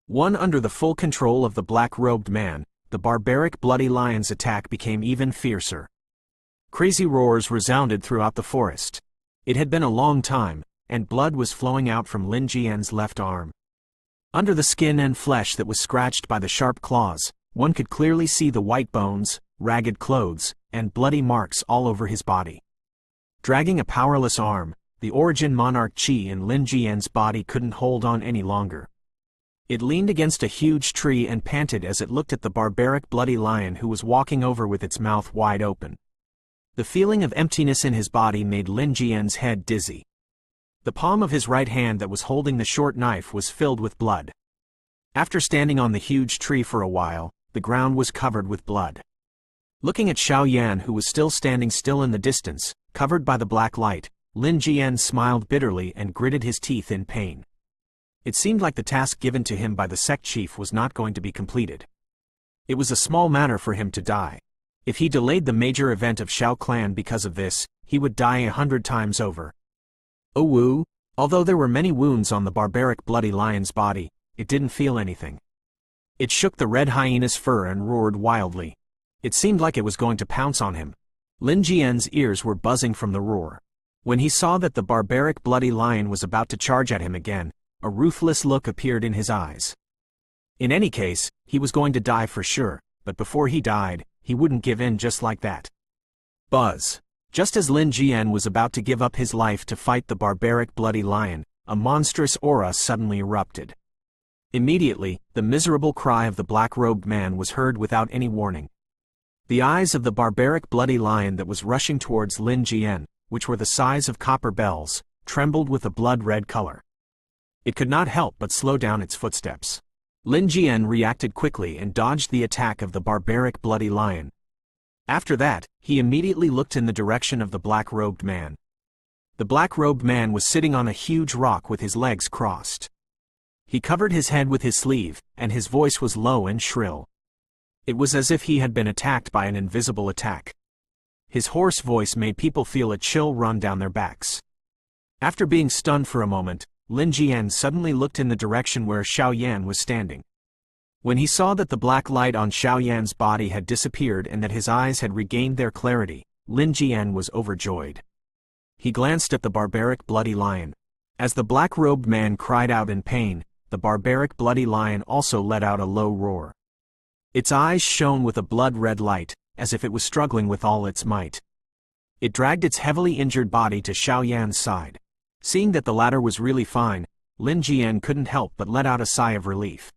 One under the full control of the black-robed man, the barbaric bloody lion's attack became even fiercer. Crazy roars resounded throughout the forest. It had been a long time, and blood was flowing out from Lin Jian's left arm. Under the skin and flesh that was scratched by the sharp claws, one could clearly see the white bones, ragged clothes, and bloody marks all over his body. Dragging a powerless arm, the origin monarch Qi in Lin Jian's body couldn't hold on any longer. It leaned against a huge tree and panted as it looked at the barbaric bloody lion who was walking over with its mouth wide open. The feeling of emptiness in his body made Lin Jian's head dizzy. The palm of his right hand that was holding the short knife was filled with blood. After standing on the huge tree for a while, the ground was covered with blood. Looking at Xiao Yan, who was still standing still in the distance, covered by the black light, Lin Jian smiled bitterly and gritted his teeth in pain. It seemed like the task given to him by the sect chief was not going to be completed. It was a small matter for him to die. If he delayed the major event of Xiao clan because of this, he would die 100 times over. Oh woo! Although there were many wounds on the barbaric bloody lion's body, it didn't feel anything. It shook the red hyena's fur and roared wildly. It seemed like it was going to pounce on him. Lin Jian's ears were buzzing from the roar. When he saw that the barbaric bloody lion was about to charge at him again, a ruthless look appeared in his eyes. In any case, he was going to die for sure, but before he died, he wouldn't give in just like that. Buzz! Just as Lin Jian was about to give up his life to fight the barbaric bloody lion, a monstrous aura suddenly erupted. Immediately, the miserable cry of the black-robed man was heard without any warning. The eyes of the barbaric bloody lion that was rushing towards Lin Jian, which were the size of copper bells, trembled with a blood-red color. It could not help but slow down its footsteps. Lin Jian reacted quickly and dodged the attack of the barbaric bloody lion. After that, he immediately looked in the direction of the black-robed man. The black-robed man was sitting on a huge rock with his legs crossed. He covered his head with his sleeve, and his voice was low and shrill. It was as if he had been attacked by an invisible attack. His hoarse voice made people feel a chill run down their backs. After being stunned for a moment, Lin Jian suddenly looked in the direction where Xiao Yan was standing. When he saw that the black light on Xiao Yan's body had disappeared and that his eyes had regained their clarity, Lin Jian was overjoyed. He glanced at the barbaric bloody lion. As the black-robed man cried out in pain, the barbaric bloody lion also let out a low roar. Its eyes shone with a blood-red light, as if it was struggling with all its might. It dragged its heavily injured body to Xiao Yan's side. Seeing that the latter was really fine, Lin Jian couldn't help but let out a sigh of relief.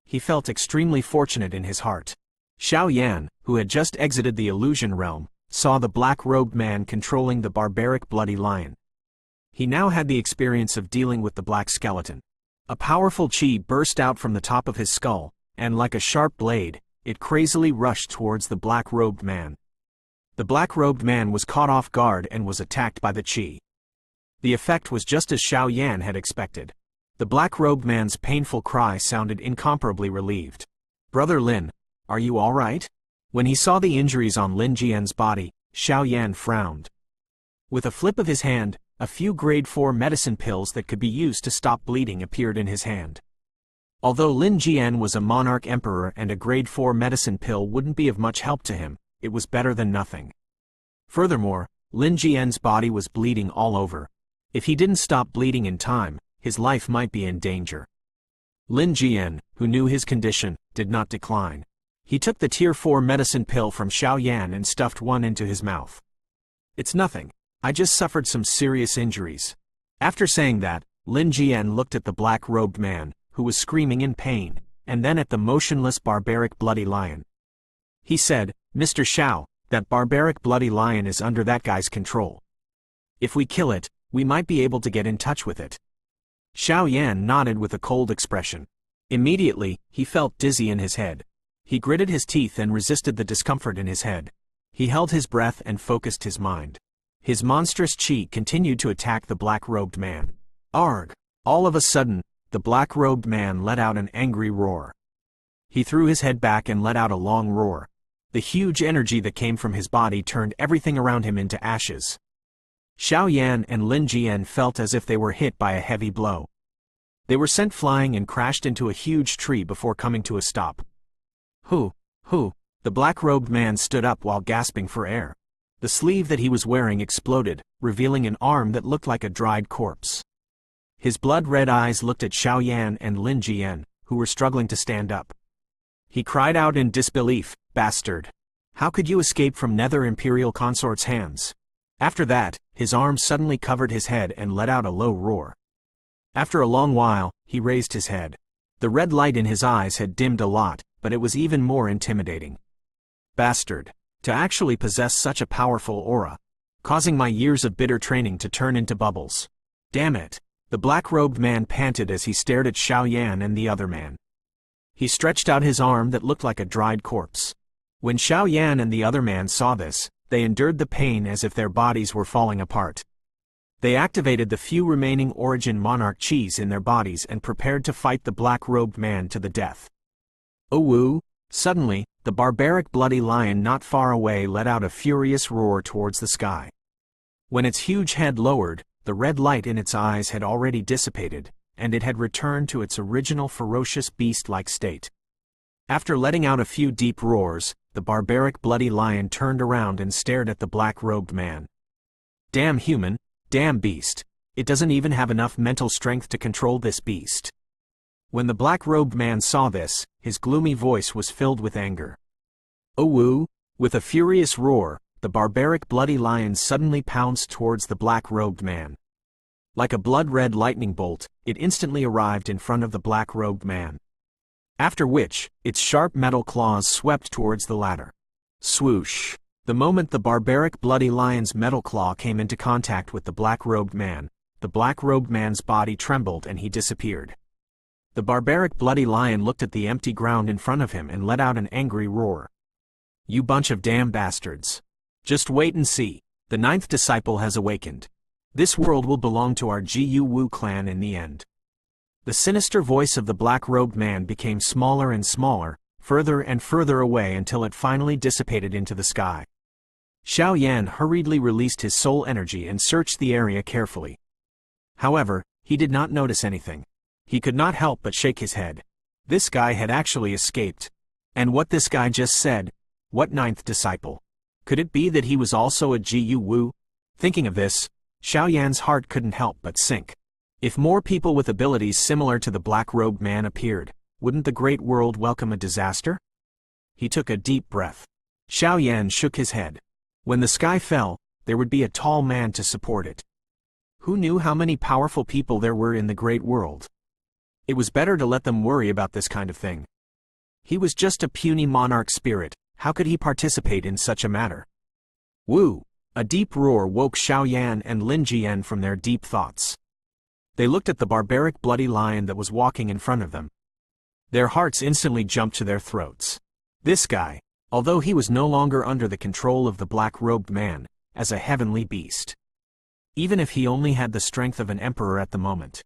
He felt extremely fortunate in his heart. Xiao Yan, who had just exited the illusion realm, saw the black-robed man controlling the barbaric bloody lion. He now had the experience of dealing with the black skeleton. A powerful qi burst out from the top of his skull, and like a sharp blade, it crazily rushed towards the black-robed man. The black-robed man was caught off guard and was attacked by the qi. The effect was just as Xiao Yan had expected. The black-robed man's painful cry sounded incomparably relieved. "Brother Lin, are you all right?" When he saw the injuries on Lin Jian's body, Xiao Yan frowned. With a flip of his hand, a few grade 4 medicine pills that could be used to stop bleeding appeared in his hand. Although Lin Jian was a monarch emperor and a grade 4 medicine pill wouldn't be of much help to him, it was better than nothing. Furthermore, Lin Jian's body was bleeding all over. If he didn't stop bleeding in time, his life might be in danger. Lin Jian, who knew his condition, did not decline. He took the tier 4 medicine pill from Xiao Yan and stuffed one into his mouth. "It's nothing. I just suffered some serious injuries." After saying that, Lin Jian looked at the black-robed man, who was screaming in pain, and then at the motionless barbaric bloody lion. He said, "Mr. Xiao, that barbaric bloody lion is under that guy's control. If we kill it, we might be able to get in touch with it." Xiao Yan nodded with a cold expression. Immediately, he felt dizzy in his head. He gritted his teeth and resisted the discomfort in his head. He held his breath and focused his mind. His monstrous qi continued to attack the black-robed man. Arg! All of a sudden, the black-robed man let out an angry roar. He threw his head back and let out a long roar. The huge energy that came from his body turned everything around him into ashes. Xiao Yan and Lin Jian felt as if they were hit by a heavy blow. They were sent flying and crashed into a huge tree before coming to a stop. Who? The black-robed man stood up while gasping for air. The sleeve that he was wearing exploded, revealing an arm that looked like a dried corpse. His blood-red eyes looked at Xiaoyan and Lin Jian, who were struggling to stand up. He cried out in disbelief, "Bastard! How could you escape from Nether Imperial Consort's hands?" After that, his arms suddenly covered his head and let out a low roar. After a long while, he raised his head. The red light in his eyes had dimmed a lot, but it was even more intimidating. Bastard! To actually possess such a powerful aura, causing my years of bitter training to turn into bubbles. Damn it! The black-robed man panted as he stared at Xiaoyan and the other man. He stretched out his arm that looked like a dried corpse. When Xiaoyan and the other man saw this, they endured the pain as if their bodies were falling apart. They activated the few remaining Origin Monarch Chis in their bodies and prepared to fight the black-robed man to the death. Oh woo! Suddenly, the barbaric bloody lion not far away let out a furious roar towards the sky. When its huge head lowered, the red light in its eyes had already dissipated, and it had returned to its original ferocious beast-like state. After letting out a few deep roars, the barbaric bloody lion turned around and stared at the black-robed man. Damn human, damn beast, it doesn't even have enough mental strength to control this beast. When the black-robed man saw this, his gloomy voice was filled with anger. Oh woo! With a furious roar, the barbaric bloody lion suddenly pounced towards the black-robed man. Like a blood-red lightning bolt, it instantly arrived in front of the black-robed man. After which, its sharp metal claws swept towards the latter. Swoosh! The moment the barbaric bloody lion's metal claw came into contact with the black-robed man's body trembled and he disappeared. The barbaric bloody lion looked at the empty ground in front of him and let out an angry roar. You bunch of damn bastards! Just wait and see, the 9th disciple has awakened. This world will belong to our Gu Wu clan in the end. The sinister voice of the black-robed man became smaller and smaller, further and further away until it finally dissipated into the sky. Xiaoyan hurriedly released his soul energy and searched the area carefully. However, he did not notice anything. He could not help but shake his head. This guy had actually escaped. And what this guy just said, what 9th disciple? Could it be that he was also a Gu Wu? Thinking of this, Xiaoyan's heart couldn't help but sink. If more people with abilities similar to the black-robed man appeared, wouldn't the great world welcome a disaster? He took a deep breath. Xiaoyan shook his head. When the sky fell, there would be a tall man to support it. Who knew how many powerful people there were in the great world? It was better to let them worry about this kind of thing. He was just a puny monarch spirit, how could he participate in such a matter? Woo! A deep roar woke Xiaoyan and Lin Jian from their deep thoughts. They looked at the barbaric bloody lion that was walking in front of them. Their hearts instantly jumped to their throats. This guy, although he was no longer under the control of the black-robed man, as a heavenly beast. Even if he only had the strength of an emperor at the moment.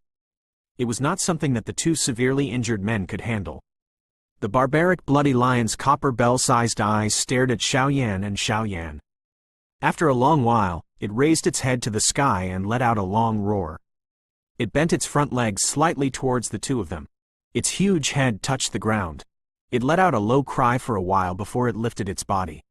It was not something that the two severely injured men could handle. The barbaric bloody lion's copper bell-sized eyes stared at Xiaoyan and Xiaoyan. After a long while, it raised its head to the sky and let out a long roar. It bent its front legs slightly towards the two of them. Its huge head touched the ground. It let out a low cry for a while before it lifted its body.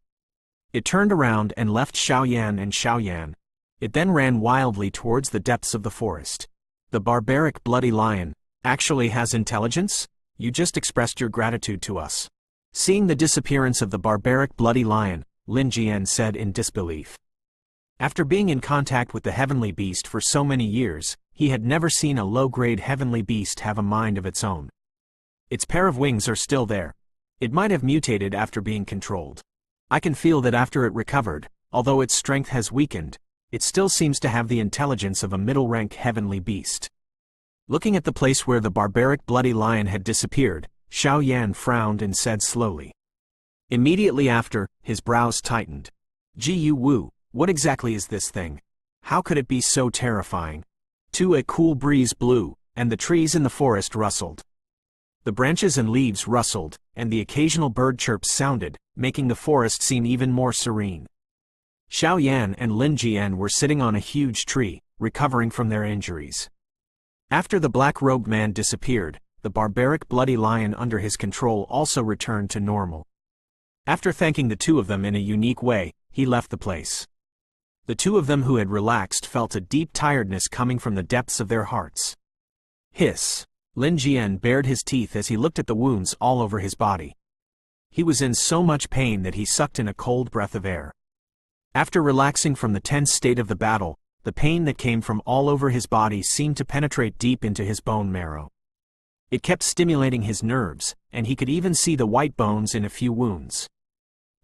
It turned around and left Xiaoyan and Xiaoyan. It then ran wildly towards the depths of the forest. The barbaric bloody lion actually has intelligence? You just expressed your gratitude to us. Seeing the disappearance of the barbaric bloody lion, Lin Jian said in disbelief. After being in contact with the heavenly beast for so many years, he had never seen a low-grade heavenly beast have a mind of its own. Its pair of wings are still there. It might have mutated after being controlled. I can feel that after it recovered, although its strength has weakened, it still seems to have the intelligence of a middle-rank heavenly beast. Looking at the place where the barbaric bloody lion had disappeared, Xiaoyan frowned and said slowly. Immediately after, his brows tightened. Gu Wu, what exactly is this thing? How could it be so terrifying? A cool breeze blew, and the trees in the forest rustled. The branches and leaves rustled, and the occasional bird chirps sounded, making the forest seem even more serene. Xiaoyan and Lin Jian were sitting on a huge tree, recovering from their injuries. After the black-robed man disappeared, the barbaric bloody lion under his control also returned to normal. After thanking the two of them in a unique way, he left the place. The two of them who had relaxed felt a deep tiredness coming from the depths of their hearts. Hiss! Lin Jian bared his teeth as he looked at the wounds all over his body. He was in so much pain that he sucked in a cold breath of air. After relaxing from the tense state of the battle, the pain that came from all over his body seemed to penetrate deep into his bone marrow. It kept stimulating his nerves, and he could even see the white bones in a few wounds.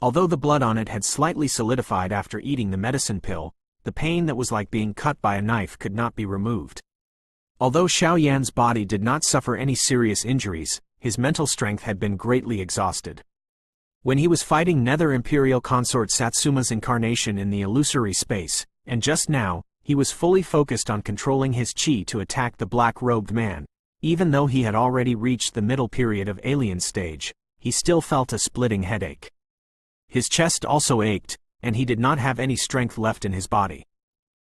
Although the blood on it had slightly solidified after eating the medicine pill, the pain that was like being cut by a knife could not be removed. Although Xiao Yan's body did not suffer any serious injuries, his mental strength had been greatly exhausted. When he was fighting Nether Imperial Consort Satsuma's incarnation in the illusory space, and just now, he was fully focused on controlling his qi to attack the black-robed man. Even though he had already reached the middle period of alien stage, he still felt a splitting headache. His chest also ached, and he did not have any strength left in his body.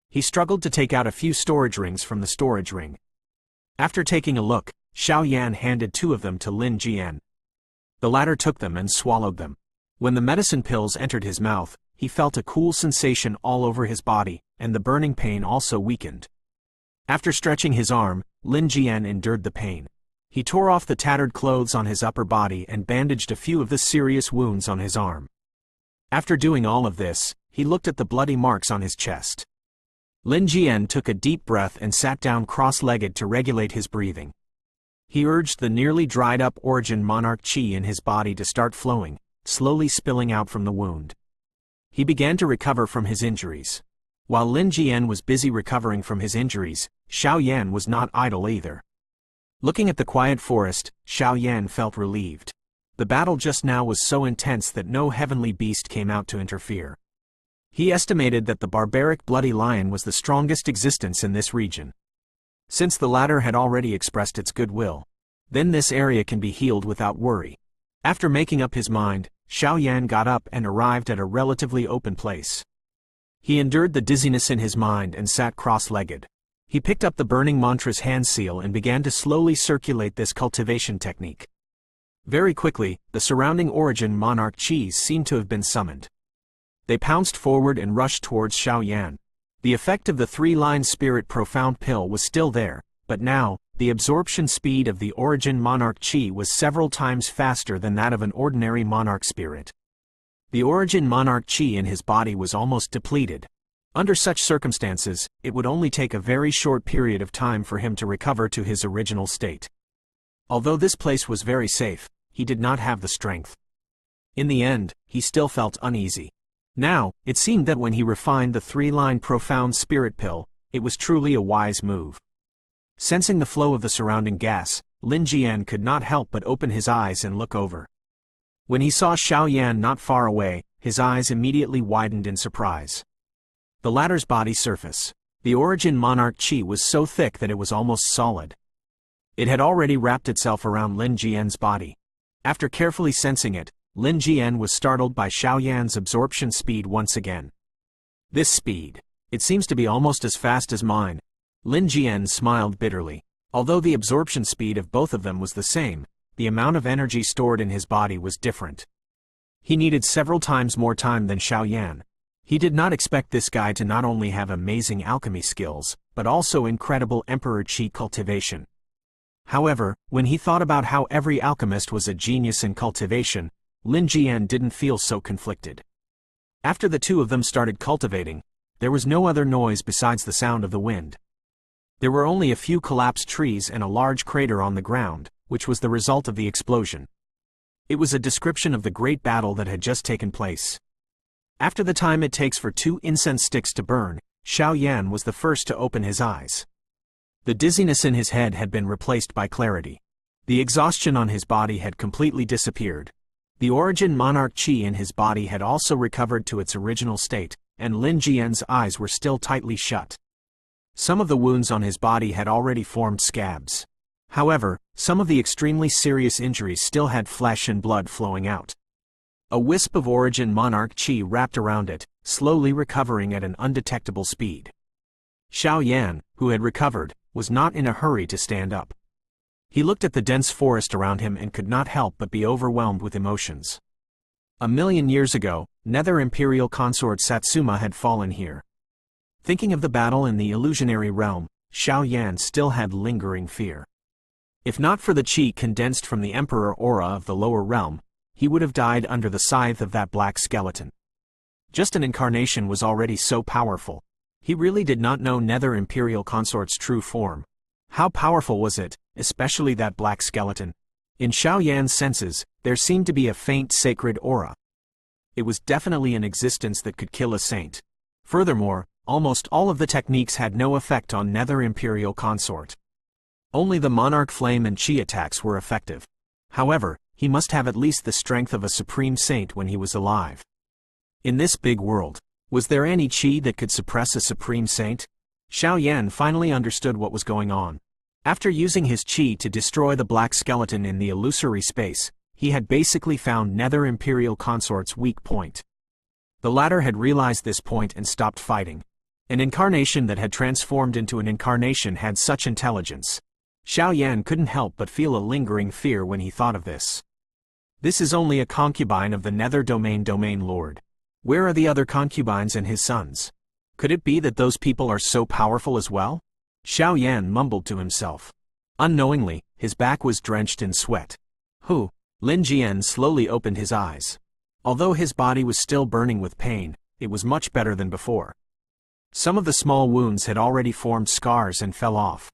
He struggled to take out a few storage rings from the storage ring. After taking a look, Xiao Yan handed two of them to Lin Jian. The latter took them and swallowed them. When the medicine pills entered his mouth, he felt a cool sensation all over his body, and the burning pain also weakened. After stretching his arm, Lin Jian endured the pain. He tore off the tattered clothes on his upper body and bandaged a few of the serious wounds on his arm. After doing all of this, he looked at the bloody marks on his chest. Lin Jian took a deep breath and sat down cross-legged to regulate his breathing. He urged the nearly dried-up origin monarch qi in his body to start flowing, slowly spilling out from the wound. He began to recover from his injuries. While Lin Jian was busy recovering from his injuries, Xiao Yan was not idle either. Looking at the quiet forest, Xiao Yan felt relieved. The battle just now was so intense that no heavenly beast came out to interfere. He estimated that the barbaric bloody lion was the strongest existence in this region. Since the latter had already expressed its goodwill, then this area can be healed without worry. After making up his mind, Xiao Yan got up and arrived at a relatively open place. He endured the dizziness in his mind and sat cross-legged. He picked up the burning mantra's hand seal and began to slowly circulate this cultivation technique. Very quickly, the surrounding origin monarch qis seemed to have been summoned. They pounced forward and rushed towards Xiao Yan. The effect of the three-line spirit profound pill was still there, but now, the absorption speed of the origin monarch qi was several times faster than that of an ordinary monarch spirit. The origin monarch qi in his body was almost depleted. Under such circumstances, it would only take a very short period of time for him to recover to his original state. Although this place was very safe, he did not have the strength. In the end, he still felt uneasy. Now, it seemed that when he refined the three-line profound spirit pill, it was truly a wise move. Sensing the flow of the surrounding gas, Lin Jian could not help but open his eyes and look over. When he saw Xiao Yan not far away, his eyes immediately widened in surprise. The latter's body surface, the origin monarch qi, was so thick that it was almost solid. It had already wrapped itself around Lin Jian's body. After carefully sensing it, Lin Jian was startled by Xiao Yan's absorption speed once again. This speed. It seems to be almost as fast as mine. Lin Jian smiled bitterly. Although the absorption speed of both of them was the same, the amount of energy stored in his body was different. He needed several times more time than Xiao Yan. He did not expect this guy to not only have amazing alchemy skills, but also incredible emperor qi cultivation. However, when he thought about how every alchemist was a genius in cultivation, Lin Jian didn't feel so conflicted. After the two of them started cultivating, there was no other noise besides the sound of the wind. There were only a few collapsed trees and a large crater on the ground, which was the result of the explosion. It was a description of the great battle that had just taken place. After the time it takes for 2 incense sticks to burn, Xiao Yan was the first to open his eyes. The dizziness in his head had been replaced by clarity. The exhaustion on his body had completely disappeared. The origin monarch qi in his body had also recovered to its original state, and Lin Jian's eyes were still tightly shut. Some of the wounds on his body had already formed scabs. However, some of the extremely serious injuries still had flesh and blood flowing out. A wisp of origin monarch qi wrapped around it, slowly recovering at an undetectable speed. Xiao Yan, who had recovered, was not in a hurry to stand up. He looked at the dense forest around him and could not help but be overwhelmed with emotions. 1,000,000 years ago, Nether Imperial Consort Satsuma had fallen here. Thinking of the battle in the illusionary realm, Xiao Yan still had lingering fear. If not for the chi condensed from the Emperor aura of the lower realm, he would have died under the scythe of that black skeleton. Just an incarnation was already so powerful. He really did not know Nether Imperial Consort's true form. How powerful was it, especially that black skeleton? In Xiao Yan's senses, there seemed to be a faint sacred aura. It was definitely an existence that could kill a saint. Furthermore, almost all of the techniques had no effect on Nether Imperial Consort. Only the Monarch Flame and Chi attacks were effective. However, he must have at least the strength of a supreme saint when he was alive. In this big world, was there any chi that could suppress a supreme saint? Xiao Yan finally understood what was going on. After using his chi to destroy the black skeleton in the illusory space, he had basically found Nether Imperial Consort's weak point. The latter had realized this point and stopped fighting. An incarnation that had transformed into an incarnation had such intelligence. Xiao Yan couldn't help but feel a lingering fear when he thought of this. This is only a concubine of the Nether Domain Lord. Where are the other concubines and his sons? Could it be that those people are so powerful as well? Xiao Yan mumbled to himself. Unknowingly, his back was drenched in sweat. Lin Jian slowly opened his eyes. Although his body was still burning with pain, it was much better than before. Some of the small wounds had already formed scars and fell off.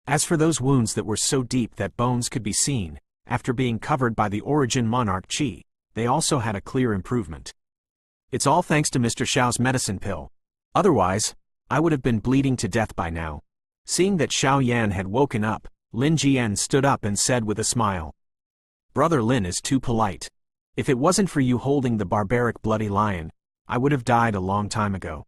As for those wounds that were so deep that bones could be seen, after being covered by the Origin Monarch Chi, they also had a clear improvement. It's all thanks to Mr. Xiao's medicine pill. Otherwise, I would have been bleeding to death by now. Seeing that Xiao Yan had woken up, Lin Jian stood up and said with a smile, "Brother Lin is too polite. If it wasn't for you holding the barbaric bloody lion, I would have died a long time ago."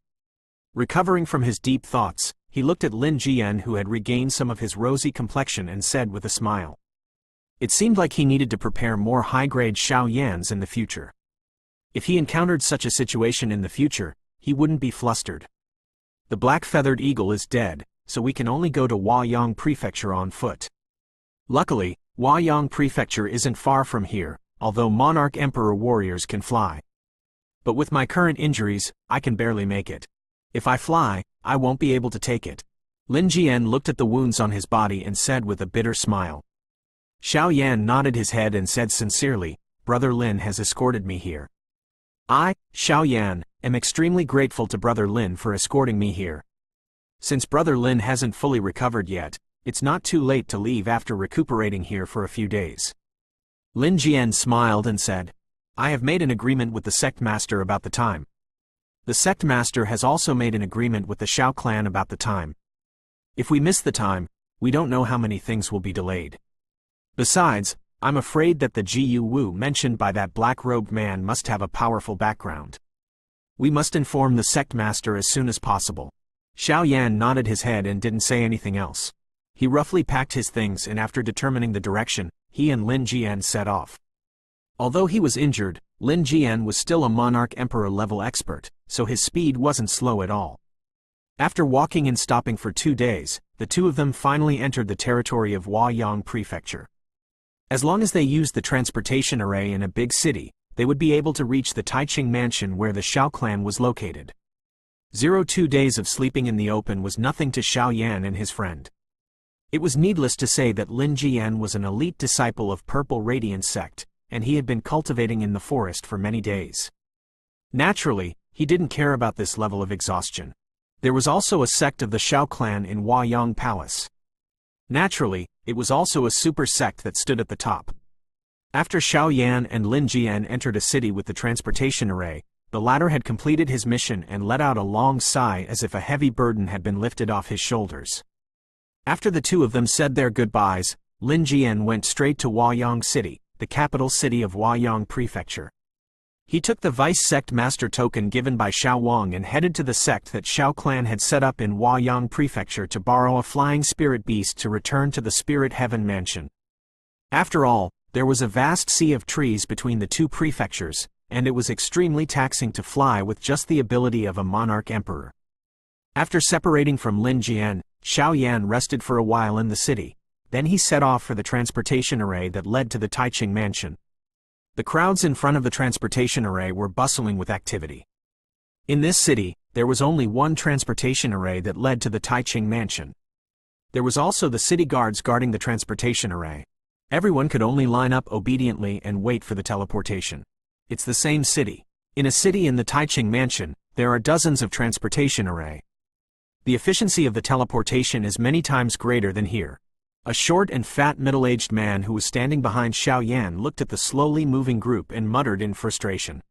Recovering from his deep thoughts, he looked at Lin Jian, who had regained some of his rosy complexion, and said with a smile. It seemed like he needed to prepare more high-grade Xiao Yans in the future. If he encountered such a situation in the future, he wouldn't be flustered. The black-feathered eagle is dead, so we can only go to Huayang Prefecture on foot. Luckily, Huayang Prefecture isn't far from here, although Monarch Emperor warriors can fly. But with my current injuries, I can barely make it. If I fly, I won't be able to take it. Lin Jian looked at the wounds on his body and said with a bitter smile. Xiao Yan nodded his head and said sincerely, "Brother Lin has escorted me here. I, Xiao Yan, am extremely grateful to Brother Lin for escorting me here. Since Brother Lin hasn't fully recovered yet, it's not too late to leave after recuperating here for a few days." Lin Jian smiled and said, "I have made an agreement with the sect master about the time. The sect master has also made an agreement with the Xiao clan about the time. If we miss the time, we don't know how many things will be delayed. Besides, I'm afraid that the Jiu Wu mentioned by that black-robed man must have a powerful background. We must inform the sect master as soon as possible." Xiao Yan nodded his head and didn't say anything else. He roughly packed his things, and after determining the direction, he and Lin Jian set off. Although he was injured, Lin Jian was still a Monarch Emperor level expert, so his speed wasn't slow at all. After walking and stopping for 2 days, the two of them finally entered the territory of Huayang Prefecture. As long as they used the transportation array in a big city, they would be able to reach the Taiching mansion where the Xiao clan was located. 2 days of sleeping in the open was nothing to Xiao Yan and his friend. It was needless to say that Lin Jian was an elite disciple of Purple Radiance sect, and he had been cultivating in the forest for many days. Naturally, he didn't care about this level of exhaustion. There was also a sect of the Xiao clan in Huayang Palace. Naturally, it was also a super sect that stood at the top. After Xiao Yan and Lin Jian entered a city with the transportation array, the latter had completed his mission and let out a long sigh as if a heavy burden had been lifted off his shoulders. After the two of them said their goodbyes, Lin Jian went straight to Huayang City, the capital city of Huayang Prefecture. He took the Vice Sect Master token given by Xiao Wang and headed to the sect that Xiao clan had set up in Huayang Prefecture to borrow a flying spirit beast to return to the Spirit Heaven Mansion. After all, there was a vast sea of trees between the two prefectures, and it was extremely taxing to fly with just the ability of a Monarch Emperor. After separating from Lin Jian, Xiao Yan rested for a while in the city. Then he set off for the transportation array that led to the Taiching mansion. The crowds in front of the transportation array were bustling with activity. In this city, there was only one transportation array that led to the Taiching mansion. There was also the city guards guarding the transportation array. Everyone could only line up obediently and wait for the teleportation. It's the same city. In a city in the Taiching mansion, there are dozens of transportation array. The efficiency of the teleportation is many times greater than here. A short and fat middle-aged man who was standing behind Xiao Yan looked at the slowly moving group and muttered in frustration.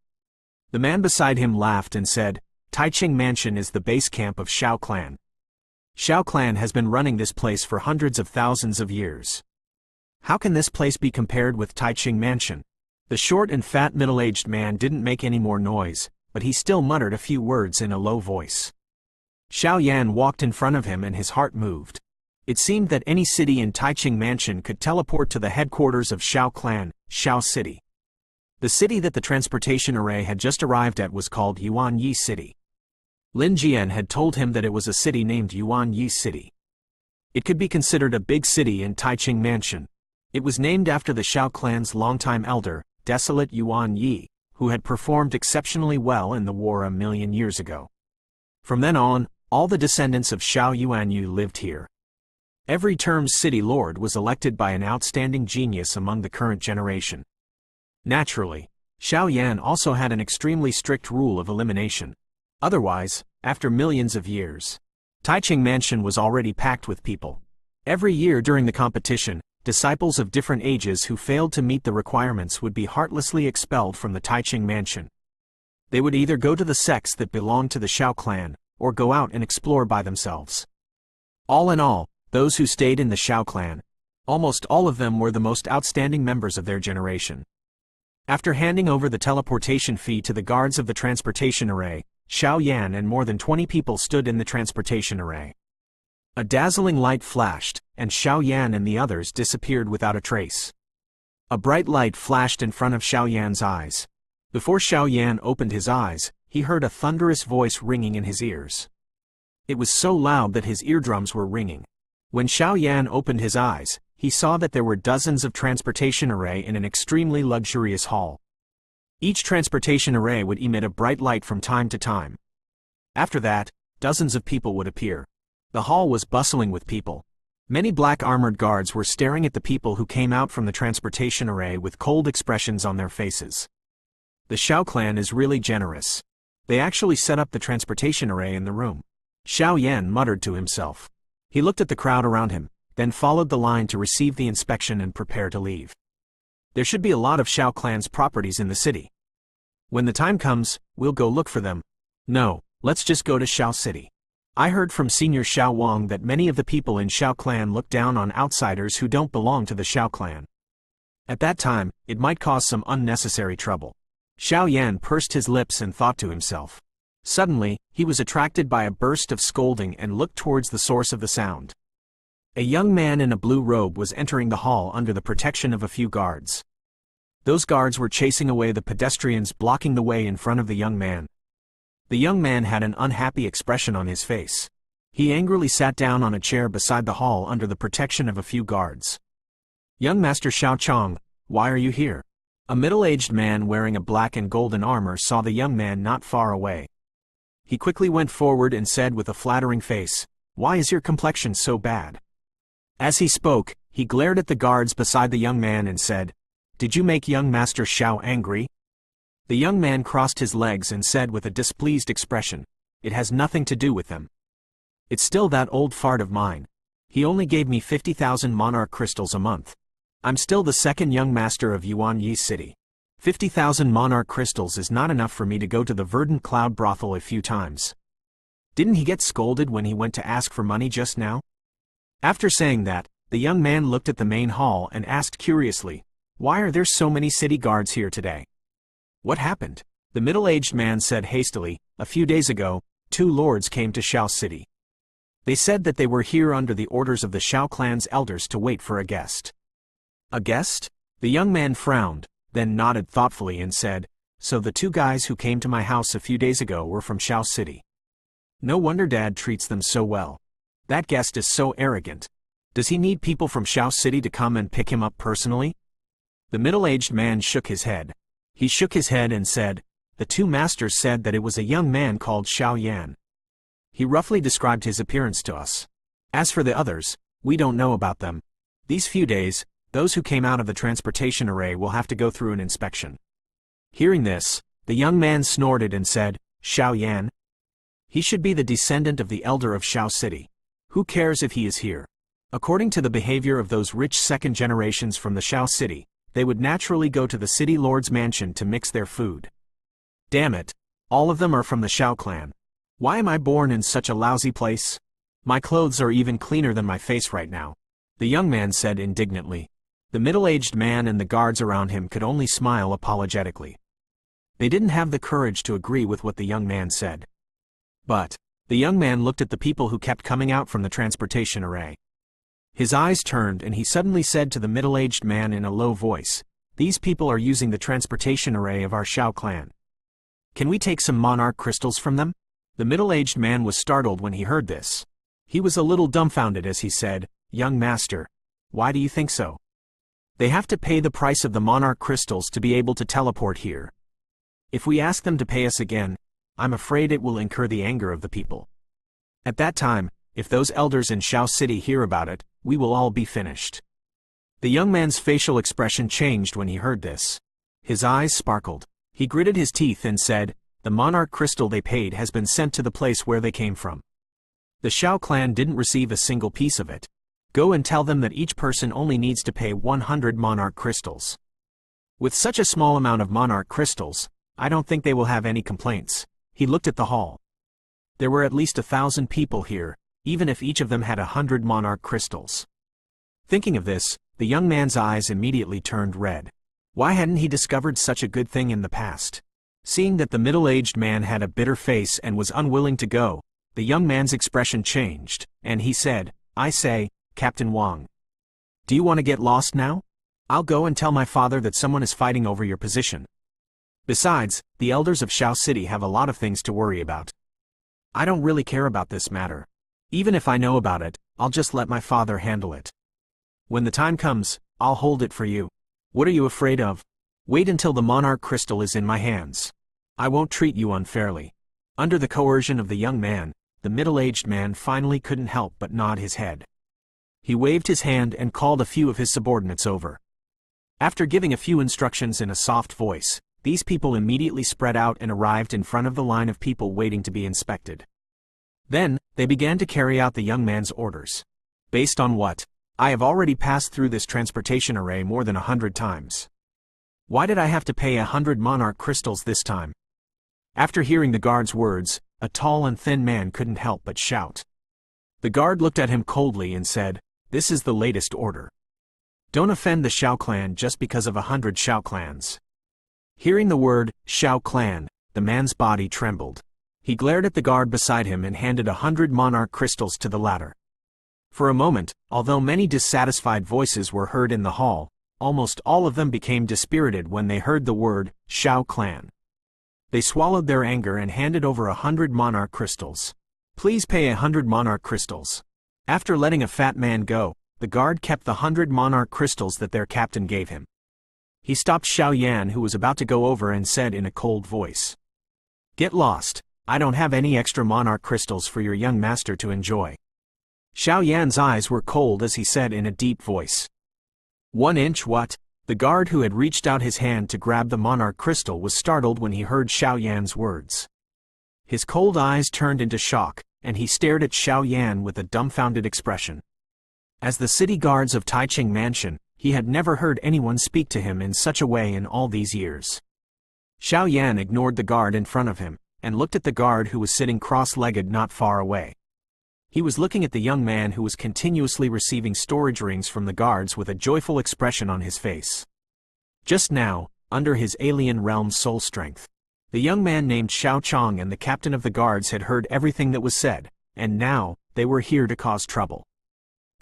The man beside him laughed and said, "Taiching Mansion is the base camp of Xiao Clan. Xiao Clan has been running this place for hundreds of thousands of years. How can this place be compared with Taiching Mansion?" The short and fat middle-aged man didn't make any more noise, but he still muttered a few words in a low voice. Xiao Yan walked in front of him and his heart moved. It seemed that any city in Taiching Mansion could teleport to the headquarters of Xiao Clan, Xiao City. The city that the transportation array had just arrived at was called Yuanyi City. Lin Jian had told him that it was a city named Yuanyi City. It could be considered a big city in Taiching Mansion. It was named after the Xiao Clan's longtime elder, Desolate Yuan Yi, who had performed exceptionally well in the war 1,000,000 years ago. From then on, all the descendants of Xiao Yuanyu lived here. Every term's city lord was elected by an outstanding genius among the current generation. Naturally, Xiao Yan also had an extremely strict rule of elimination. Otherwise, after millions of years, Taiching Mansion was already packed with people. Every year during the competition, disciples of different ages who failed to meet the requirements would be heartlessly expelled from the Taiching Mansion. They would either go to the sects that belonged to the Xiao Clan, or go out and explore by themselves. All in all, those who stayed in the Xiao Clan, almost all of them were the most outstanding members of their generation. After handing over the teleportation fee to the guards of the transportation array, Xiao Yan and more than 20 people stood in the transportation array. A dazzling light flashed, and Xiao Yan and the others disappeared without a trace. A bright light flashed in front of Xiao Yan's eyes. Before Xiao Yan opened his eyes, he heard a thunderous voice ringing in his ears. It was so loud that his eardrums were ringing. When Xiao Yan opened his eyes, he saw that there were dozens of transportation array in an extremely luxurious hall. Each transportation array would emit a bright light from time to time. After that, dozens of people would appear. The hall was bustling with people. Many black armored guards were staring at the people who came out from the transportation array with cold expressions on their faces. The Xiao Clan is really generous. They actually set up the transportation array in the room. Xiao Yan muttered to himself. He looked at the crowd around him, then followed the line to receive the inspection and prepare to leave. There should be a lot of Xiao Clan's properties in the city. When the time comes, we'll go look for them. No, let's just go to Xiao City. I heard from Senior Xiao Wang that many of the people in Xiao Clan look down on outsiders who don't belong to the Xiao Clan. At that time, it might cause some unnecessary trouble. Xiao Yan pursed his lips and thought to himself. Suddenly, he was attracted by a burst of scolding and looked towards the source of the sound. A young man in a blue robe was entering the hall under the protection of a few guards. Those guards were chasing away the pedestrians blocking the way in front of the young man. The young man had an unhappy expression on his face. He angrily sat down on a chair beside the hall under the protection of a few guards. "Young Master Xiao Chong, why are you here?" A middle-aged man wearing a black and golden armor saw the young man not far away. He quickly went forward and said with a flattering face, "Why is your complexion so bad?" As he spoke, he glared at the guards beside the young man and said, "Did you make young Master Xiao angry?" The young man crossed his legs and said with a displeased expression, "It has nothing to do with them. It's still that old fart of mine. He only gave me 50,000 monarch crystals a month. I'm still the second young master of Yuanyi City. 50,000 monarch crystals is not enough for me to go to the verdant cloud brothel a few times. Didn't he get scolded when he went to ask for money just now?" After saying that, the young man looked at the main hall and asked curiously, "Why are there so many city guards here today? What happened?" The middle-aged man said hastily, "A few days ago, 2 lords came to Xiao City. They said that they were here under the orders of the Xiao Clan's elders to wait for a guest." "A guest?" The young man frowned, then nodded thoughtfully and said, "So the 2 guys who came to my house a few days ago were from Xiao City. No wonder Dad treats them so well. That guest is so arrogant. Does he need people from Xiao City to come and pick him up personally? The middle-aged man shook his head. He shook his head and said, "The two masters said that it was a young man called Xiao Yan. He roughly described his appearance to us. As for the others, we don't know about them. These few days, those who came out of the transportation array will have to go through an inspection." Hearing this, the young man snorted and said, "Xiao Yan? He should be the descendant of the elder of Xiao City. Who cares if he is here? According to the behavior of those rich second generations from the Xiao City, they would naturally go to the city lord's mansion to mix their food. Damn it, all of them are from the Xiao clan. Why am I born in such a lousy place? My clothes are even cleaner than my face right now," the young man said indignantly. The middle-aged man and the guards around him could only smile apologetically. They didn't have the courage to agree with what the young man said. But the young man looked at the people who kept coming out from the transportation array. His eyes turned and he suddenly said to the middle-aged man in a low voice, "These people are using the transportation array of our Xiao clan. Can we take some monarch crystals from them?" The middle-aged man was startled when he heard this. He was a little dumbfounded as he said, "Young master, why do you think so? They have to pay the price of the monarch crystals to be able to teleport here. If we ask them to pay us again, I'm afraid it will incur the anger of the people. At that time, if those elders in Xiao City hear about it, we will all be finished." The young man's facial expression changed when he heard this. His eyes sparkled. He gritted his teeth and said, "The monarch crystal they paid has been sent to the place where they came from. The Xiao clan didn't receive a single piece of it. Go and tell them that each person only needs to pay 100 monarch crystals. With such a small amount of monarch crystals, I don't think they will have any complaints." He looked at the hall. There were at least 1,000 people here, even if each of them had 100 monarch crystals. Thinking of this, the young man's eyes immediately turned red. Why hadn't he discovered such a good thing in the past? Seeing that the middle-aged man had a bitter face and was unwilling to go, the young man's expression changed, and he said, "I say, Captain Wang. Do you want to get lost now? I'll go and tell my father that someone is fighting over your position. Besides, the elders of Xiao City have a lot of things to worry about. I don't really care about this matter. Even if I know about it, I'll just let my father handle it. When the time comes, I'll hold it for you. What are you afraid of? Wait until the monarch crystal is in my hands. I won't treat you unfairly." Under the coercion of the young man, the middle-aged man finally couldn't help but nod his head. He waved his hand and called a few of his subordinates over. After giving a few instructions in a soft voice, these people immediately spread out and arrived in front of the line of people waiting to be inspected. Then, they began to carry out the young man's orders. "Based on what? I have already passed through this transportation array more than 100 times. Why did I have to pay 100 monarch crystals this time?" After hearing the guard's words, a tall and thin man couldn't help but shout. The guard looked at him coldly and said, "This is the latest order. Don't offend the Xiao clan just because of 100 Xiao clans." Hearing the word, Xiao clan, the man's body trembled. He glared at the guard beside him and handed 100 monarch crystals to the latter. For a moment, although many dissatisfied voices were heard in the hall, almost all of them became dispirited when they heard the word, Xiao clan. They swallowed their anger and handed over 100 monarch crystals. "Please pay 100 monarch crystals." After letting a fat man go, the guard kept the 100 monarch crystals that their captain gave him. He stopped Xiao Yan, who was about to go over, and said in a cold voice, "Get lost. I don't have any extra monarch crystals for your young master to enjoy." Xiao Yan's eyes were cold as he said in a deep voice, "1 inch what?" The guard who had reached out his hand to grab the monarch crystal was startled when he heard Xiao Yan's words. His cold eyes turned into shock, and he stared at Xiao Yan with a dumbfounded expression. As the city guards of Taiching Mansion, he had never heard anyone speak to him in such a way in all these years. Xiao Yan ignored the guard in front of him, and looked at the guard who was sitting cross-legged not far away. He was looking at the young man who was continuously receiving storage rings from the guards with a joyful expression on his face. Just now, under his alien realm's soul strength, the young man named Xiao Chong and the captain of the guards had heard everything that was said, and now, they were here to cause trouble.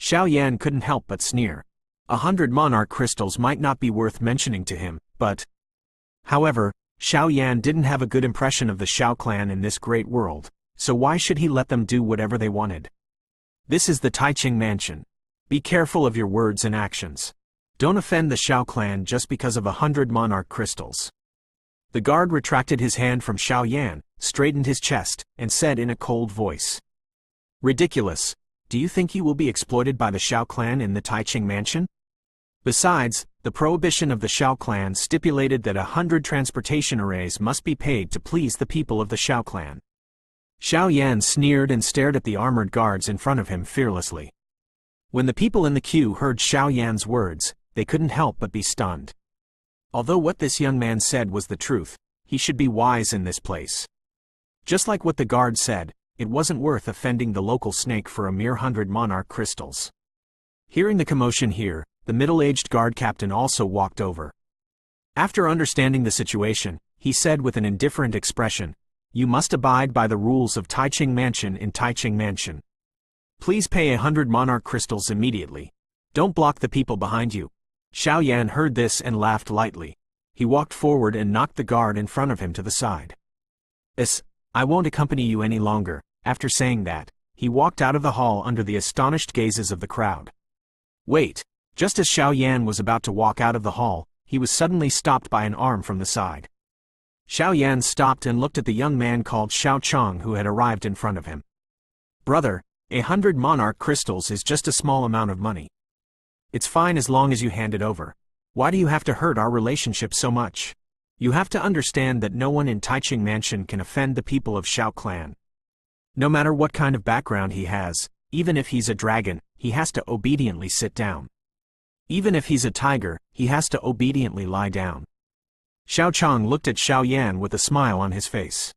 Xiao Yan couldn't help but sneer. 100 monarch crystals might not be worth mentioning to him, but... However, Xiao Yan didn't have a good impression of the Xiao clan in this great world, so why should he let them do whatever they wanted? This is the Taiching Mansion. Be careful of your words and actions. Don't offend the Shao clan just because of 100 monarch crystals. The guard retracted his hand from Xiao Yan, straightened his chest, and said in a cold voice. Ridiculous. Do you think you will be exploited by the Shao clan in the Taiching Mansion? Besides, the prohibition of the Shao clan stipulated that 100 transportation arrays must be paid to please the people of the Shao clan. Xiao Yan sneered and stared at the armored guards in front of him fearlessly. When the people in the queue heard Xiao Yan's words, they couldn't help but be stunned. Although what this young man said was the truth, he should be wise in this place. Just like what the guard said, it wasn't worth offending the local snake for a mere 100 monarch crystals. Hearing the commotion here, the middle-aged guard captain also walked over. After understanding the situation, he said with an indifferent expression, "You must abide by the rules of Taiching Mansion in Taiching Mansion. Please pay 100 monarch crystals immediately. Don't block the people behind you." Xiao Yan heard this and laughed lightly. He walked forward and knocked the guard in front of him to the side. I won't accompany you any longer." After saying that, he walked out of the hall under the astonished gazes of the crowd. Wait! Just as Xiao Yan was about to walk out of the hall, he was suddenly stopped by an arm from the side. Xiao Yan stopped and looked at the young man called Xiao Chong who had arrived in front of him. "Brother, 100 monarch crystals is just a small amount of money. It's fine as long as you hand it over. Why do you have to hurt our relationship so much? You have to understand that no one in Taiching Mansion can offend the people of Shao clan. No matter what kind of background he has, even if he's a dragon, he has to obediently sit down. Even if he's a tiger, he has to obediently lie down." Xiao Chong looked at Xiao Yan with a smile on his face.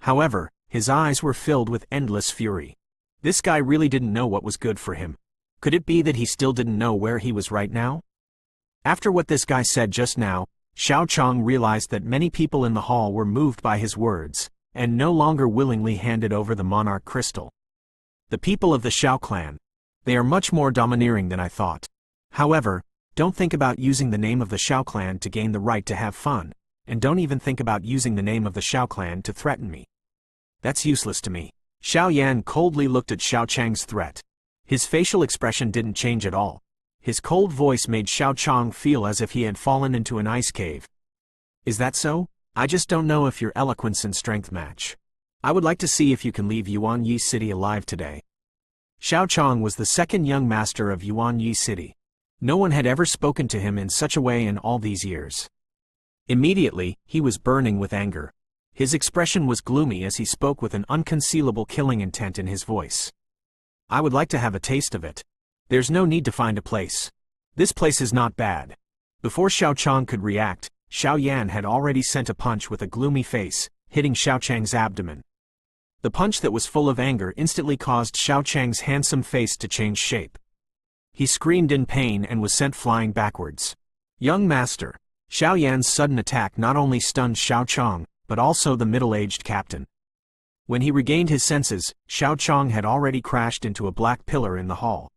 However, his eyes were filled with endless fury. This guy really didn't know what was good for him. Could it be that he still didn't know where he was right now? After what this guy said just now, Xiao Chong realized that many people in the hall were moved by his words, and no longer willingly handed over the monarch crystal. The people of the Shao clan. They are much more domineering than I thought. However, don't think about using the name of the Shao clan to gain the right to have fun, and don't even think about using the name of the Shao clan to threaten me. That's useless to me. Xiao Yan coldly looked at Xiao Chang's threat. His facial expression didn't change at all. His cold voice made Xiao Chong feel as if he had fallen into an ice cave. "Is that so? I just don't know if your eloquence and strength match. I would like to see if you can leave Yuanyi City alive today." Xiao Chong was the second young master of Yuanyi City. No one had ever spoken to him in such a way in all these years. Immediately, he was burning with anger. His expression was gloomy as he spoke with an unconcealable killing intent in his voice. "I would like to have a taste of it. There's no need to find a place. This place is not bad." Before Xiao Chong could react, Xiao Yan had already sent a punch with a gloomy face, hitting Xiao Chang's abdomen. The punch that was full of anger instantly caused Xiao Chang's handsome face to change shape. He screamed in pain and was sent flying backwards. "Young master!" Xiao Yan's sudden attack not only stunned Xiao Chong, but also the middle-aged captain. When he regained his senses, Xiao Chong had already crashed into a black pillar in the hall.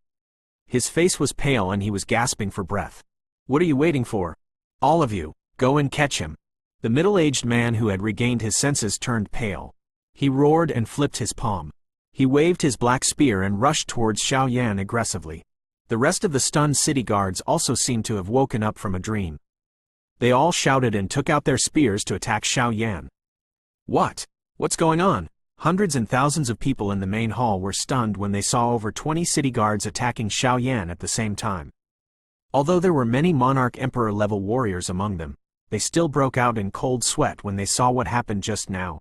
His face was pale and he was gasping for breath. "What are you waiting for? All of you, go and catch him." The middle-aged man who had regained his senses turned pale. He roared and flipped his palm. He waved his black spear and rushed towards Xiao Yan aggressively. The rest of the stunned city guards also seemed to have woken up from a dream. They all shouted and took out their spears to attack Xiao Yan. What's going on? Hundreds and thousands of people in the main hall were stunned when they saw over 20 city guards attacking Xiao Yan at the same time. Although there were many Monarch Emperor-level warriors among them, they still broke out in cold sweat when they saw what happened just now.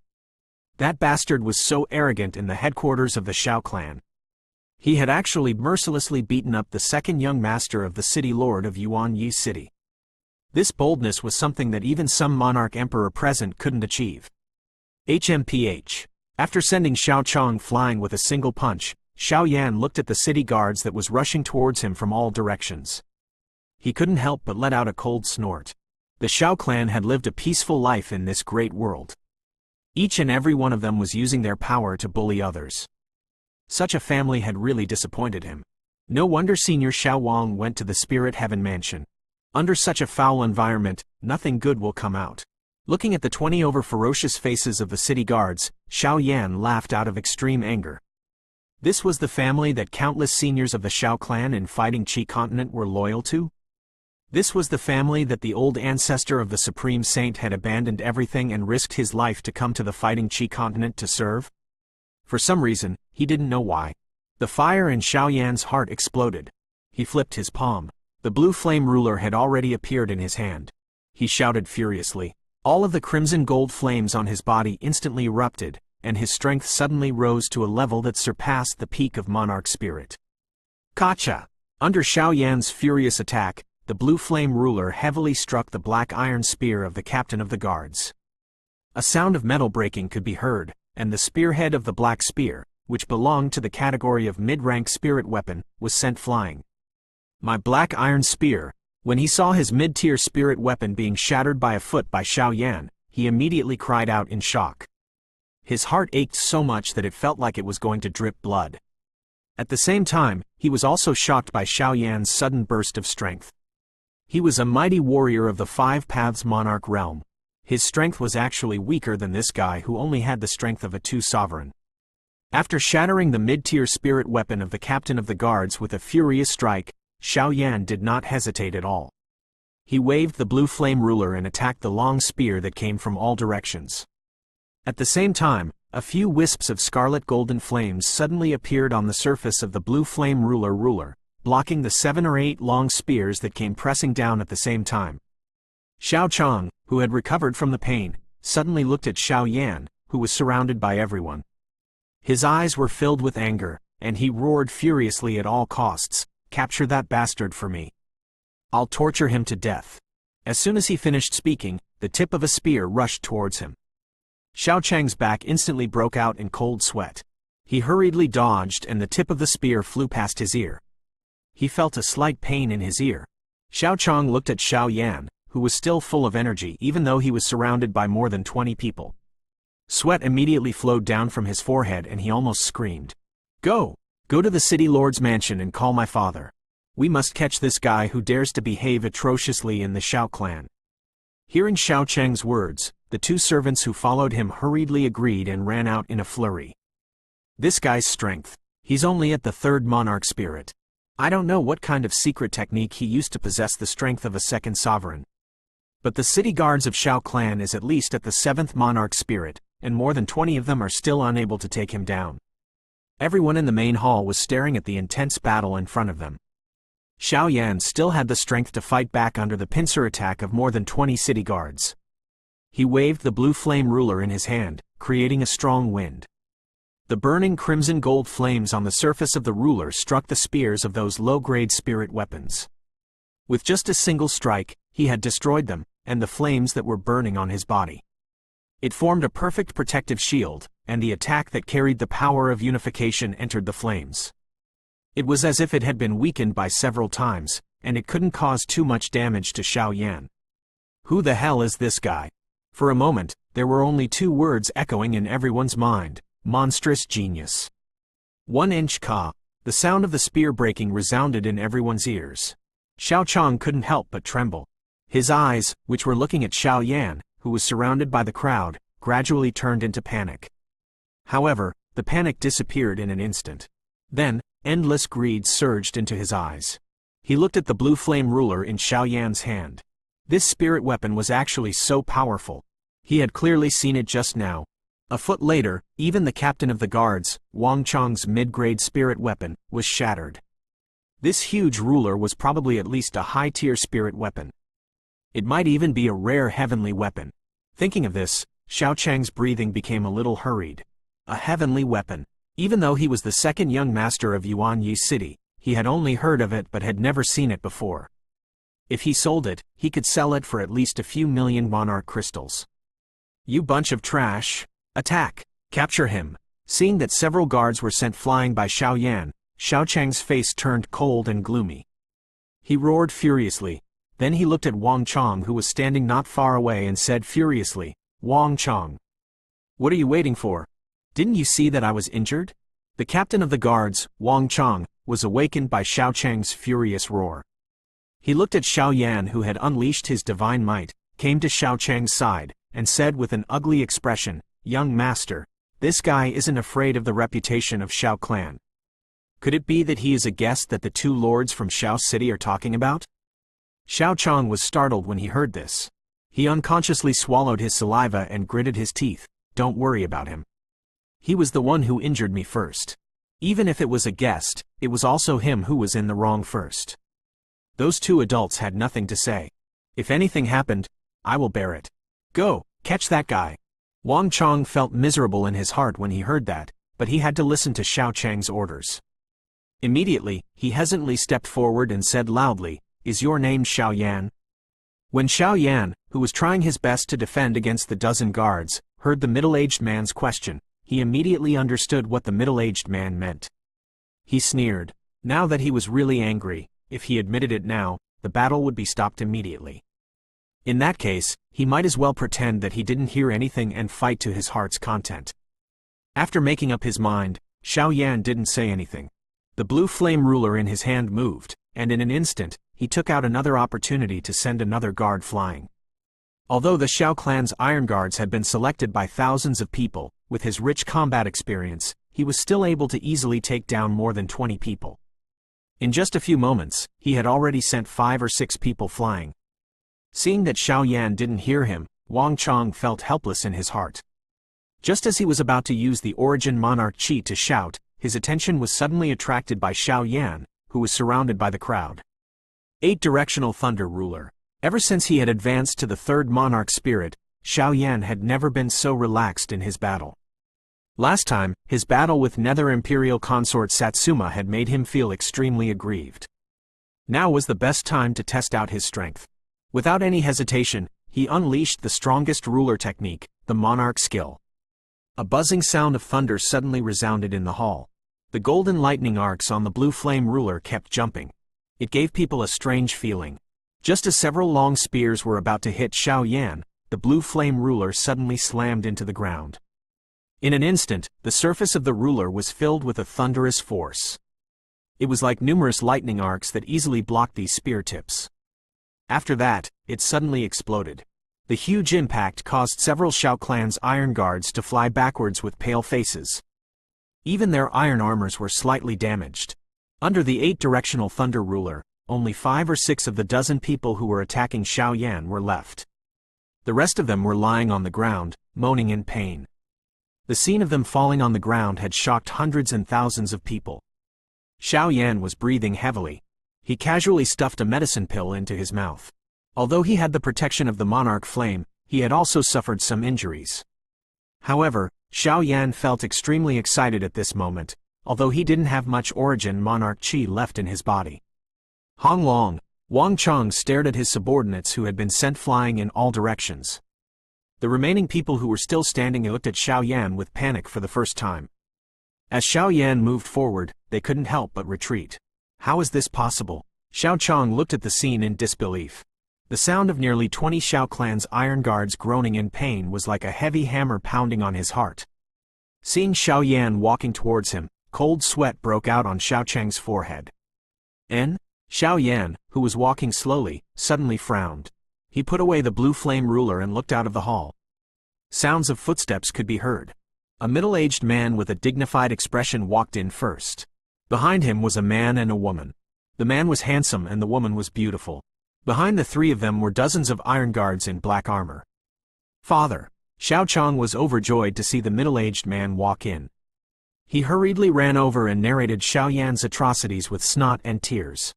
That bastard was so arrogant in the headquarters of the Shao clan. He had actually mercilessly beaten up the second young master of the city lord of Yuanyi City. This boldness was something that even some Monarch Emperor present couldn't achieve. HMPH. After sending Xiao Chong flying with a single punch, Xiao Yan looked at the city guards that was rushing towards him from all directions. He couldn't help but let out a cold snort. The Shao clan had lived a peaceful life in this great world. Each and every one of them was using their power to bully others. Such a family had really disappointed him. No wonder Senior Xiao Wang went to the Spirit Heaven Mansion. Under such a foul environment, nothing good will come out. Looking at the 20 over ferocious faces of the city guards, Xiao Yan laughed out of extreme anger. This was the family that countless seniors of the Shao clan in Fighting Qi continent were loyal to? This was the family that the old ancestor of the Supreme Saint had abandoned everything and risked his life to come to the Fighting Qi continent to serve? For some reason, he didn't know why. The fire in Xiao Yan's heart exploded. He flipped his palm. The blue flame ruler had already appeared in his hand. He shouted furiously. All of the crimson gold flames on his body instantly erupted, and his strength suddenly rose to a level that surpassed the peak of monarch spirit. Gotcha! Under Xiao Yan's furious attack, the blue flame ruler heavily struck the black iron spear of the captain of the guards. A sound of metal breaking could be heard, and the spearhead of the black spear, which belonged to the category of mid-rank spirit weapon, was sent flying. My black iron spear! When he saw his mid-tier spirit weapon being shattered by a foot by Xiao Yan, he immediately cried out in shock. His heart ached so much that it felt like it was going to drip blood. At the same time, he was also shocked by Xiao Yan's sudden burst of strength. He was a mighty warrior of the Five Paths monarch realm. His strength was actually weaker than this guy who only had the strength of a two sovereign. After shattering the mid-tier spirit weapon of the captain of the guards with a furious strike, Xiao Yan did not hesitate at all. He waved the blue flame ruler and attacked the long spear that came from all directions. At the same time, a few wisps of scarlet golden flames suddenly appeared on the surface of the blue flame ruler, blocking the 7 or 8 long spears that came pressing down at the same time. Xiao Chong, who had recovered from the pain, suddenly looked at Xiao Yan, who was surrounded by everyone. His eyes were filled with anger, and he roared furiously at all costs, "Capture that bastard for me. I'll torture him to death." As soon as he finished speaking, the tip of a spear rushed towards him. Xiao Chang's back instantly broke out in cold sweat. He hurriedly dodged and the tip of the spear flew past his ear. He felt a slight pain in his ear. Xiao Chong looked at Xiao Yan, who was still full of energy even though he was surrounded by more than 20 people. Sweat immediately flowed down from his forehead and he almost screamed. Go to the city lord's mansion and call my father. We must catch this guy who dares to behave atrociously in the Shao clan." Hearing Xiao Cheng's words, the 2 servants who followed him hurriedly agreed and ran out in a flurry. This guy's strength. He's only at the 3rd monarch spirit. I don't know what kind of secret technique he used to possess the strength of a 2nd sovereign. But the city guards of Shao clan is at least at the 7th monarch spirit, and more than 20 of them are still unable to take him down. Everyone in the main hall was staring at the intense battle in front of them. Xiao Yan still had the strength to fight back under the pincer attack of more than 20 city guards. He waved the blue flame ruler in his hand, creating a strong wind. The burning crimson gold flames on the surface of the ruler struck the spears of those low-grade spirit weapons. With just a single strike, he had destroyed them, and the flames that were burning on his body. It formed a perfect protective shield, and the attack that carried the power of unification entered the flames. It was as if it had been weakened by several times, and it couldn't cause too much damage to Xiao Yan. Who the hell is this guy? For a moment, there were only 2 words echoing in everyone's mind: monstrous genius. 1 inch ka. The sound of the spear breaking resounded in everyone's ears. Xiao Chong couldn't help but tremble. His eyes, which were looking at Xiao Yan, who was surrounded by the crowd, gradually turned into panic. However, the panic disappeared in an instant. Then, endless greed surged into his eyes. He looked at the blue flame ruler in Xiao Yan's hand. This spirit weapon was actually so powerful. He had clearly seen it just now. A foot later, even the captain of the guards, Wang Chong's mid-grade spirit weapon, was shattered. This huge ruler was probably at least a high-tier spirit weapon. It might even be a rare heavenly weapon. Thinking of this, Xiao Chang's breathing became a little hurried. A heavenly weapon. Even though he was the 2nd young master of Yuanyi City, he had only heard of it but had never seen it before. If he sold it, he could sell it for at least a few million monarch crystals. You bunch of trash! Attack! Capture him! Seeing that several guards were sent flying by Xiao Yan, Xiao Chang's face turned cold and gloomy. He roared furiously. Then he looked at Wang Chong, who was standing not far away, and said furiously, "Wang Chong, what are you waiting for? Didn't you see that I was injured?" The captain of the guards, Wang Chong, was awakened by Xiao Chang's furious roar. He looked at Xiao Yan, who had unleashed his divine might, came to Xiao Chang's side, and said with an ugly expression, "Young master, this guy isn't afraid of the reputation of Shao clan. Could it be that he is a guest that the two lords from Shao City are talking about? Xiao Chong was startled when he heard this. He unconsciously swallowed his saliva and gritted his teeth. Don't worry about him. He was the one who injured me first. Even if it was a guest, it was also him who was in the wrong first. Those two adults had nothing to say. If anything happened, I will bear it. Go, catch that guy. Wang Chong felt miserable in his heart when he heard that, but he had to listen to Xiao Chang's orders. Immediately, he hesitantly stepped forward and said loudly, "Is your name Xiao Yan?" When Xiao Yan, who was trying his best to defend against the dozen guards, heard the middle-aged man's question, he immediately understood what the middle-aged man meant. He sneered. Now that he was really angry, if he admitted it now, the battle would be stopped immediately. In that case, he might as well pretend that he didn't hear anything and fight to his heart's content. After making up his mind, Xiao Yan didn't say anything. The blue flame ruler in his hand moved, and in an instant, he took out another opportunity to send another guard flying. Although the Xiao clan's iron guards had been selected by thousands of people, with his rich combat experience, he was still able to easily take down more than 20 people. In just a few moments, he had already sent 5 or 6 people flying. Seeing that Xiao Yan didn't hear him, Wang Chong felt helpless in his heart. Just as he was about to use the Origin Monarch Chi to shout, his attention was suddenly attracted by Xiao Yan, who was surrounded by the crowd. 8-directional Thunder Ruler. Ever since he had advanced to the 3rd Monarch Spirit, Xiao Yan had never been so relaxed in his battle. Last time, his battle with Nether Imperial Consort Satsuma had made him feel extremely aggrieved. Now was the best time to test out his strength. Without any hesitation, he unleashed the strongest ruler technique, the Monarch Skill. A buzzing sound of thunder suddenly resounded in the hall. The golden lightning arcs on the blue flame ruler kept jumping. It gave people a strange feeling. Just as several long spears were about to hit Xiao Yan, the blue flame ruler suddenly slammed into the ground. In an instant, the surface of the ruler was filled with a thunderous force. It was like numerous lightning arcs that easily blocked these spear tips. After that, it suddenly exploded. The huge impact caused several Xiao clan's iron guards to fly backwards with pale faces. Even their iron armors were slightly damaged. Under the 8-directional Thunder Ruler, only 5 or 6 of the dozen people who were attacking Xiao Yan were left. The rest of them were lying on the ground, moaning in pain. The scene of them falling on the ground had shocked hundreds and thousands of people. Xiao Yan was breathing heavily. He casually stuffed a medicine pill into his mouth. Although he had the protection of the Monarch Flame, he had also suffered some injuries. However, Xiao Yan felt extremely excited at this moment, although he didn't have much Origin Monarch Chi left in his body. Hong Long, Wang Chong stared at his subordinates who had been sent flying in all directions. The remaining people who were still standing looked at Xiao Yan with panic for the first time. As Xiao Yan moved forward, they couldn't help but retreat. How is this possible? Xiao Chong looked at the scene in disbelief. The sound of nearly 20 Xiao clan's iron guards groaning in pain was like a heavy hammer pounding on his heart. Seeing Xiao Yan walking towards him, cold sweat broke out on Xiao Cheng's forehead. Xiao Yan, who was walking slowly, suddenly frowned. He put away the blue flame ruler and looked out of the hall. Sounds of footsteps could be heard. A middle-aged man with a dignified expression walked in first. Behind him was a man and a woman. The man was handsome and the woman was beautiful. Behind the three of them were dozens of iron guards in black armor. Father! Xiao Chong was overjoyed to see the middle-aged man walk in. He hurriedly ran over and narrated Xiao Yan's atrocities with snot and tears.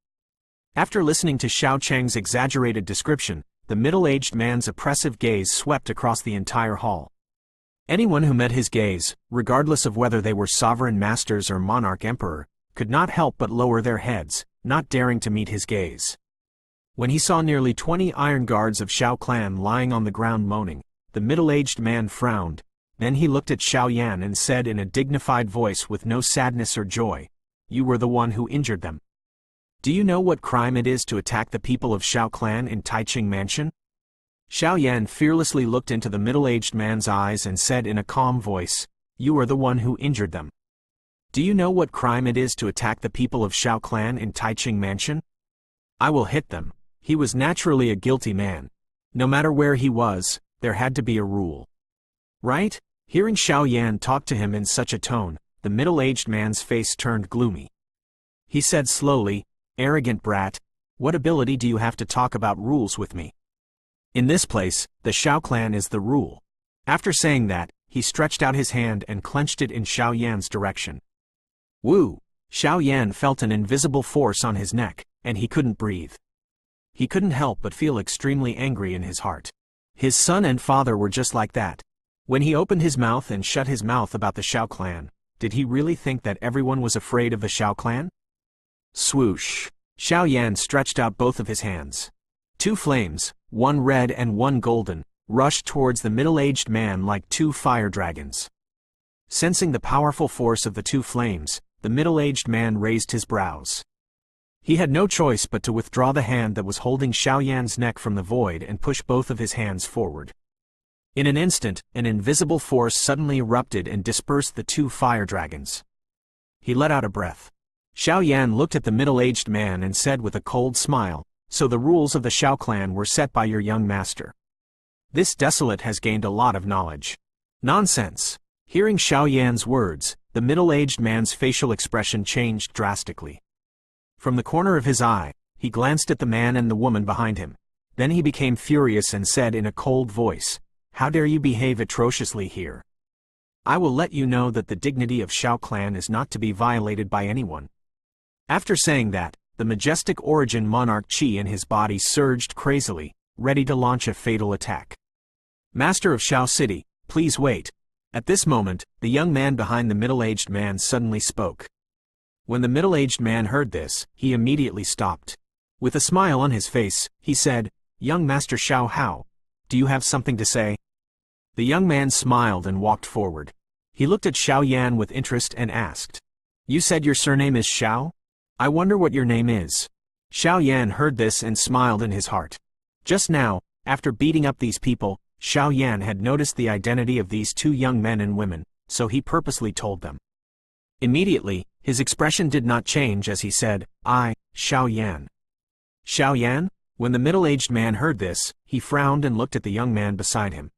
After listening to Xiao Cheng's exaggerated description, the middle-aged man's oppressive gaze swept across the entire hall. Anyone who met his gaze, regardless of whether they were sovereign masters or monarch emperor, could not help but lower their heads, not daring to meet his gaze. When he saw nearly 20 iron guards of Xiao clan lying on the ground moaning, the middle-aged man frowned. Then he looked at Xiao Yan and said in a dignified voice with no sadness or joy, "You were the one who injured them. Do you know what crime it is to attack the people of Xiao clan in Taiching Mansion?" Xiao Yan fearlessly looked into the middle-aged man's eyes and said in a calm voice, "You are the one who injured them. Do you know what crime it is to attack the people of Xiao clan in Taiching Mansion? I will hit them." He was naturally a guilty man. No matter where he was, there had to be a rule. Right? Hearing Xiao Yan talk to him in such a tone, the middle-aged man's face turned gloomy. He said slowly, "Arrogant brat, what ability do you have to talk about rules with me? In this place, the Shao clan is the rule." After saying that, he stretched out his hand and clenched it in Xiao Yan's direction. Woo! Xiao Yan felt an invisible force on his neck, and he couldn't breathe. He couldn't help but feel extremely angry in his heart. His son and father were just like that. When he opened his mouth and shut his mouth about the Shao clan, did he really think that everyone was afraid of the Shao clan? Swoosh! Xiao Yan stretched out both of his hands. Two flames, one red and one golden, rushed towards the middle-aged man like two fire dragons. Sensing the powerful force of the two flames, the middle-aged man raised his brows. He had no choice but to withdraw the hand that was holding Xiao Yan's neck from the void and push both of his hands forward. In an instant, an invisible force suddenly erupted and dispersed the two fire dragons. He let out a breath. Xiao Yan looked at the middle-aged man and said with a cold smile, "So the rules of the Shao clan were set by your young master. This desolate has gained a lot of knowledge." Nonsense! Hearing Xiao Yan's words, the middle-aged man's facial expression changed drastically. From the corner of his eye, he glanced at the man and the woman behind him. Then he became furious and said in a cold voice, "How dare you behave atrociously here? I will let you know that the dignity of Shao clan is not to be violated by anyone." After saying that, the majestic origin monarch Qi in his body surged crazily, ready to launch a fatal attack. "Master of Shao City, please wait." At this moment, the young man behind the middle-aged man suddenly spoke. When the middle-aged man heard this, he immediately stopped. With a smile on his face, he said, "Young Master Xiao Hao, do you have something to say?" The young man smiled and walked forward. He looked at Xiao Yan with interest and asked, "You said your surname is Xiao? I wonder what your name is." Xiao Yan heard this and smiled in his heart. Just now, after beating up these people, Xiao Yan had noticed the identity of these two young men and women, so he purposely told them. Immediately, his expression did not change as he said, "I, Xiao Yan." "Xiao Yan?" When the middle-aged man heard this, he frowned and looked at the young man beside him.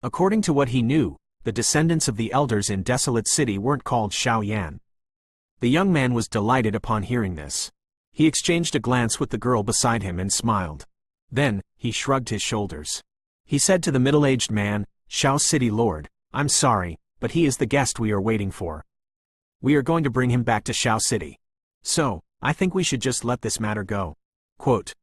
According to what he knew, the descendants of the elders in Desolate City weren't called Xiao Yan. The young man was delighted upon hearing this. He exchanged a glance with the girl beside him and smiled. Then, he shrugged his shoulders. He said to the middle-aged man, "Shao City Lord, I'm sorry, but he is the guest we are waiting for. We are going to bring him back to Shao City. So, I think we should just let this matter go." Quote,